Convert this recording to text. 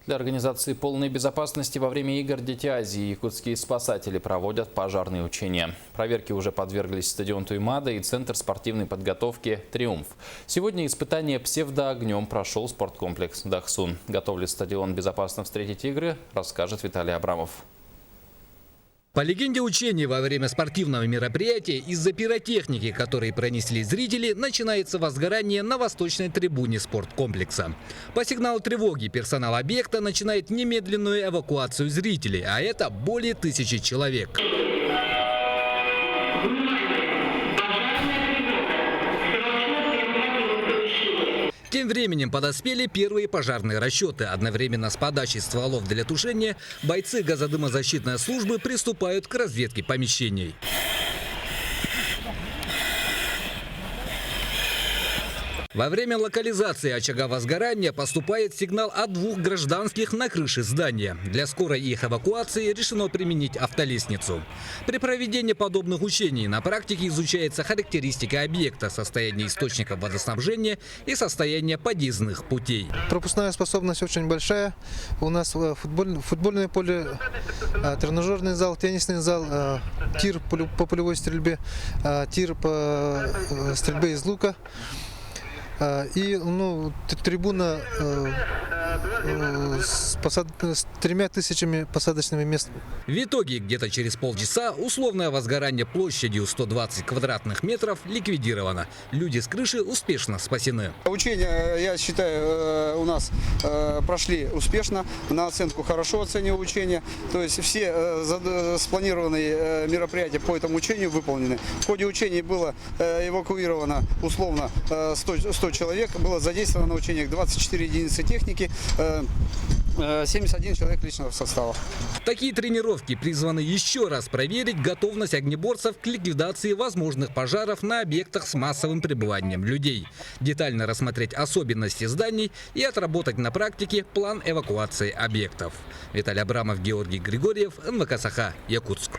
Для организации полной безопасности во время игр «Дети Азии» якутские спасатели проводят пожарные учения. Проверки уже подверглись стадион Туймада и Центр спортивной подготовки «Триумф». Сегодня испытание псевдоогнем прошел спорткомплекс «Дахсун». Готов ли стадион безопасно встретить игры, расскажет Виталий Абрамов. По легенде учений, во время спортивного мероприятия из-за пиротехники, которые пронесли зрители, начинается возгорание на восточной трибуне спорткомплекса. По сигналу тревоги персонал объекта начинает немедленную эвакуацию зрителей, а это более 1000 человек. Тем временем подоспели первые пожарные расчеты. Одновременно с подачей стволов для тушения бойцы газодымозащитной службы приступают к разведке помещений. Во время локализации очага возгорания поступает сигнал от 2 гражданских на крыше здания. Для скорой их эвакуации решено применить автолестницу. При проведении подобных учений на практике изучается характеристика объекта, состояние источников водоснабжения и состояние подъездных путей. Пропускная способность очень большая. У нас футбольное поле, тренажерный зал, теннисный зал, тир по полевой стрельбе, тир по стрельбе из лука. И трибуна с 3000 посадочными местами. В итоге где-то через полчаса условное возгорание площадью 120 квадратных метров ликвидировано. Люди с крыши успешно спасены. Учения, я считаю, у нас прошли успешно. На оценку хорошо оцениваю учения. То есть все спланированные мероприятия по этому учению выполнены. В ходе учений было эвакуировано условно 100 человек. Было задействовано на учениях 24 единицы техники, 71 человек личного состава. Такие тренировки призваны еще раз проверить готовность огнеборцев к ликвидации возможных пожаров на объектах с массовым пребыванием людей, детально рассмотреть особенности зданий и отработать на практике план эвакуации объектов. Виталий Абрамов, Георгий Григорьев, НВК Саха, Якутск.